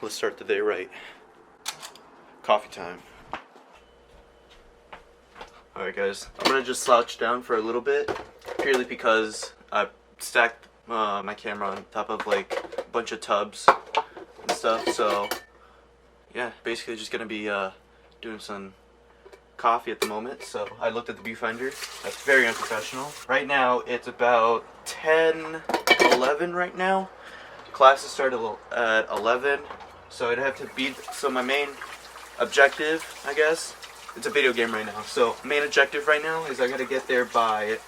let's start the day right. Coffee time. Alright guys, I'm gonna just slouch down for a little bit, purely because I stacked my camera on top of like a bunch of tubs and stuff, so yeah, basically just gonna be doing some coffee at the moment. So I looked at the viewfinder. That's very unprofessional. Right now it's about 10:11 right now. Classes start at 11, so I'd have to beat. So my main objective, I guess, it's a video game right now. So main objective right now is I gotta get there by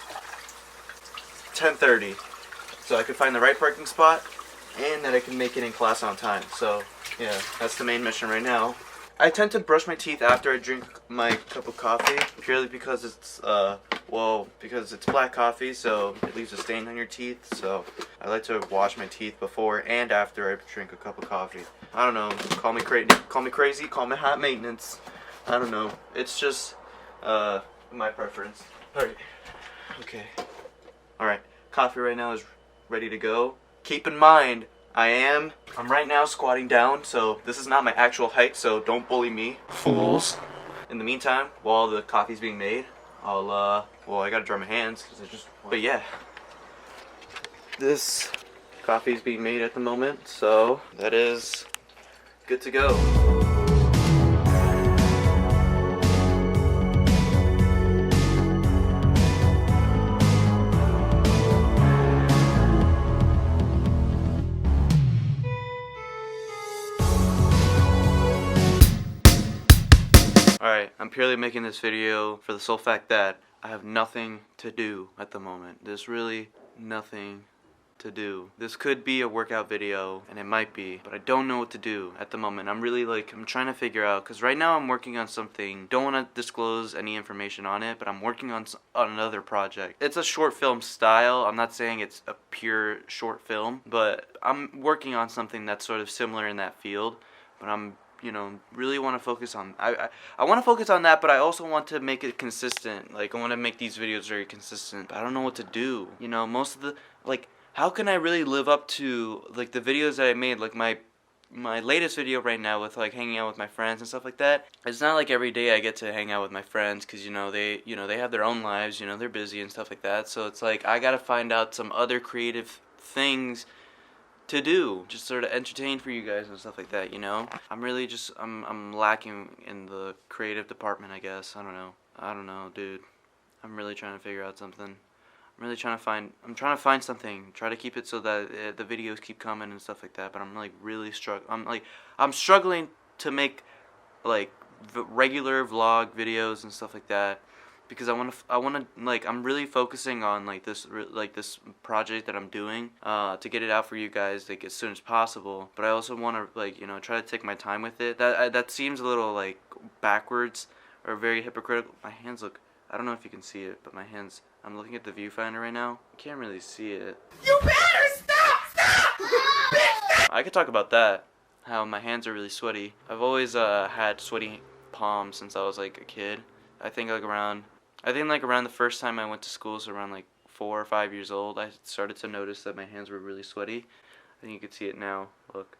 10:30, so I can find the right parking spot and that I can make it in class on time. So yeah, that's the main mission right now. I tend to brush my teeth after I drink my cup of coffee, purely because it's because it's black coffee, so it leaves a stain on your teeth. So I like to wash my teeth before and after I drink a cup of coffee. I don't know, call me crazy, call me hot maintenance. I don't know. It's just my preference. Alright. Okay. Alright. Coffee right now is ready to go. Keep in mind, I'm right now squatting down, so this is not my actual height, so don't bully me, fools. In the meantime, while the coffee's being made, I'll, I gotta dry my hands, but yeah. This coffee's being made at the moment, so that is good to go. Alright, I'm purely making this video for the sole fact that I have nothing to do at the moment. There's really nothing to do. This could be a workout video, and it might be, but I don't know what to do at the moment. I'm trying to figure out, because right now I'm working on something. Don't want to disclose any information on it, but I'm working on another project. It's a short film style. I'm not saying it's a pure short film, but I'm working on something that's sort of similar in that field, but I'm really want to focus on I want to focus on that, but I also want to make it consistent. Like, I want to make these videos very consistent, but I don't know what to do. Most of the, how can I really live up to like the videos that I made, like my latest video right now with like hanging out with my friends and stuff like that. It's not like every day I get to hang out with my friends, because they have their own lives, they're busy and stuff like that. So it's like I got to find out some other creative things to do, just sort of entertain for you guys and stuff like that. I'm really just I'm lacking in the creative department, I guess. I don't know, dude. I'm really trying to figure out something. I'm trying to find something, try to keep it so that the videos keep coming and stuff like that, but I'm like really I'm struggling to make like regular vlog videos and stuff like that, because I'm really focusing on this project that I'm doing to get it out for you guys like as soon as possible. But I also want to try to take my time with it. That seems a little like backwards or very hypocritical. My hands look, I don't know if you can see it, but my hands, I'm looking at the viewfinder right now. I can't really see it. You better stop! I could talk about that, how my hands are really sweaty. I've always had sweaty palms since I was like a kid. I think around the first time I went to school, so around like 4 or 5 years old, I started to notice that my hands were really sweaty. I think you can see it now. Look.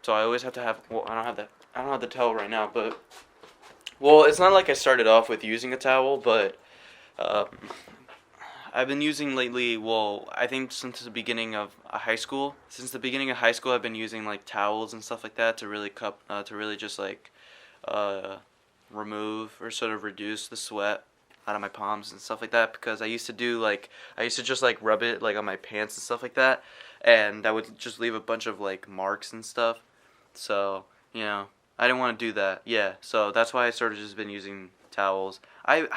So I always have to have. Well, I don't have the towel right now, but it's not like I started off with using a towel, but I've been using lately. I think since the beginning of high school. Since the beginning of high school, I've been using like towels and stuff like that to really just like remove or sort of reduce the sweat out of my palms and stuff like that, because I used to just like rub it like on my pants and stuff like that, and that would just leave a bunch of like marks and stuff. So I didn't want to do that. Yeah, so that's why I sort of just been using towels. I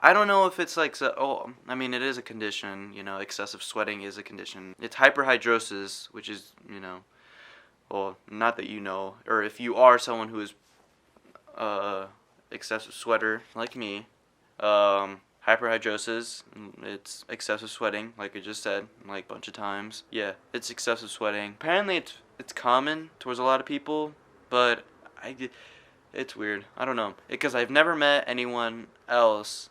don't know if it's like, it is a condition, excessive sweating is a condition. It's hyperhidrosis, which is, not that or if you are someone who is excessive sweater like me, hyperhidrosis, it's excessive sweating, like I just said, like a bunch of times. Yeah, it's excessive sweating. Apparently it's common towards a lot of people, but it's weird. I don't know, because I've never met anyone else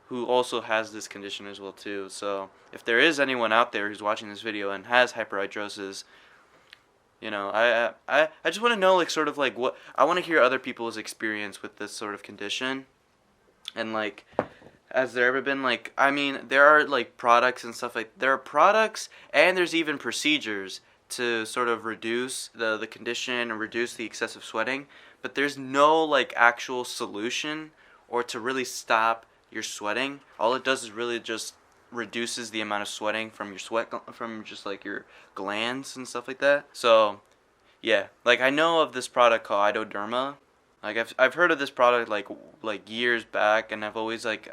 who also has this condition as well too. So if there is anyone out there who's watching this video and has hyperhidrosis, You know, I just want to know, like, sort of like what I want to hear other people's experience with this sort of condition, and like, has there ever been like, I mean, there are like products and stuff like, there are products and there's even procedures to sort of reduce the condition and reduce the excessive sweating, but there's no like actual solution or to really stop your sweating. All it does is really just reduces the amount of sweating from your from just like your glands and stuff like that. So yeah, like I know of this product called Idoderma. Like I've heard of this product like years back, and I've always like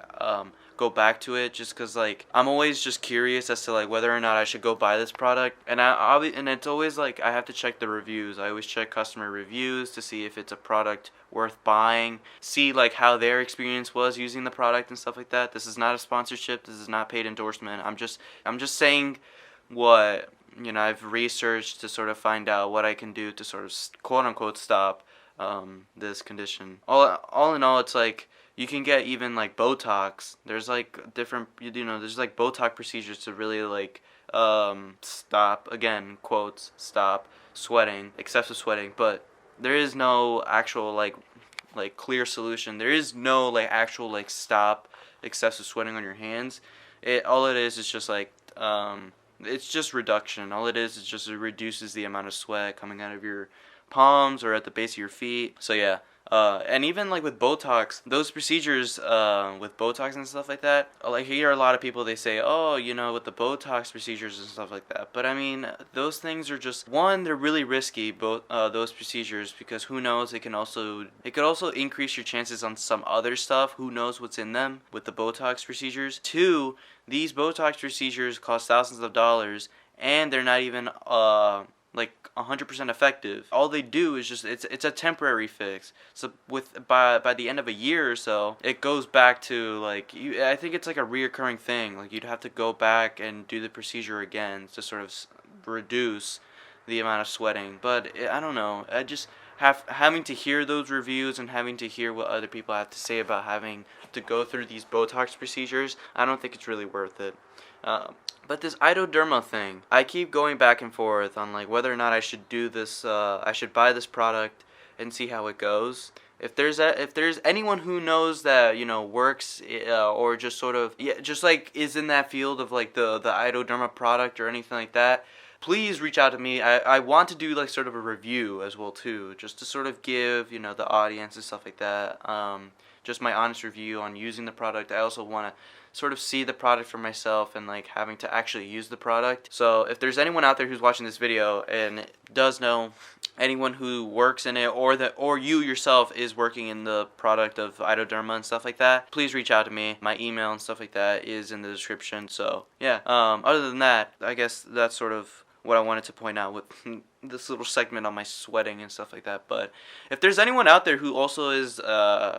go back to it just cause like I'm always just curious as to like whether or not I should go buy this product, and and it's always like I have to check the reviews. I always check customer reviews to see if it's a product worth buying, see like how their experience was using the product and stuff like that. This is not a sponsorship. This is not paid endorsement. I'm just saying what, you know, I've researched to sort of find out what I can do to sort of quote unquote stop this condition. All in all, it's like you can get even like Botox. There's like different, you know, there's like Botox procedures to really like stop, again quotes, stop sweating, excessive sweating, but there is no actual like clear solution. There is no like actual like stop excessive sweating on your hands. All it is just like it's just reduction. All it is just it reduces the amount of sweat coming out of your palms or at the base of your feet. So yeah, and even like with Botox, those procedures with Botox and stuff like that, like I hear a lot of people, they say, oh, you know, with the Botox procedures and stuff like that. But I mean, those things are just, one, they're really risky, those procedures, because who knows, it could also increase your chances on some other stuff. Who knows what's in them with the Botox procedures. Two, these Botox procedures cost thousands of dollars, and they're not even like 100% effective. All they do is just it's a temporary fix. So by the end of a year or so, it goes back to like I think it's like a reoccurring thing. Like you'd have to go back and do the procedure again to sort of reduce the amount of sweating. But I don't know. I just having to hear those reviews and having to hear what other people have to say about having to go through these Botox procedures, I don't think it's really worth it. But this Idoderma thing, I keep going back and forth on like whether or not I should do this. I should buy this product and see how it goes. If there's anyone who knows that, you know, works or just sort of just like is in that field of like the Idoderma product or anything like that, please reach out to me. I want to do like sort of a review as well too, just to sort of give, you know, the audience and stuff like that just my honest review on using the product. I also want to sort of see the product for myself and like having to actually use the product. So if there's anyone out there who's watching this video and does know anyone who works in it, or you yourself is working in the product of Idoderma and stuff like that, please reach out to me. My email and stuff like that is in the description. So yeah, other than that, I guess that's sort of what I wanted to point out with this little segment on my sweating and stuff like that. But if there's anyone out there who also is,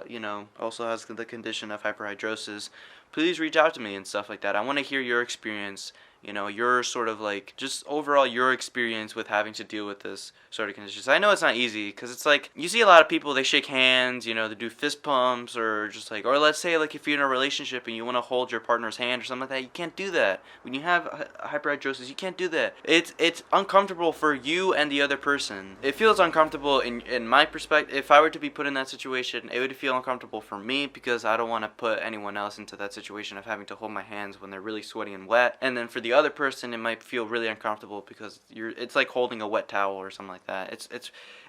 you know, also has the condition of hyperhidrosis, please reach out to me and stuff like that. I want to hear your experience, you know, your sort of like, just overall your experience with having to deal with this sort of conditions. I know it's not easy, because it's like, you see a lot of people, they shake hands, you know, they do fist pumps, or just like, or let's say like if you're in a relationship and you want to hold your partner's hand or something like that, you can't do that. When you have hyperhidrosis, you can't do that. It's uncomfortable for you and the other person. It feels uncomfortable in my perspective. If I were to be put in that situation, it would feel uncomfortable for me, because I don't want to put anyone else into that situation of having to hold my hands when they're really sweaty and wet. And then for the other person, it might feel really uncomfortable, because it's like holding a wet towel or something like that.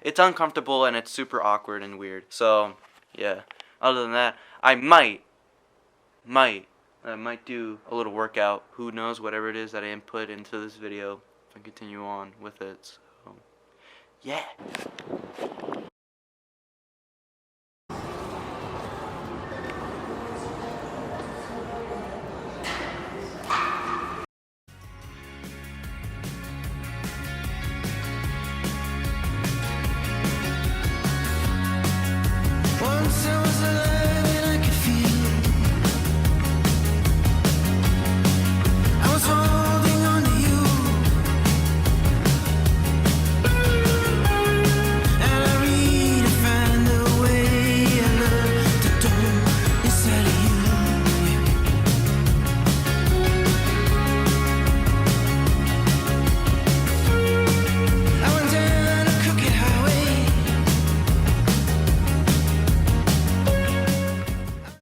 It's uncomfortable, and it's super awkward and weird. So yeah, other than that, I might do a little workout. Who knows, whatever it is that I input into this video, if I continue on with it. So yeah.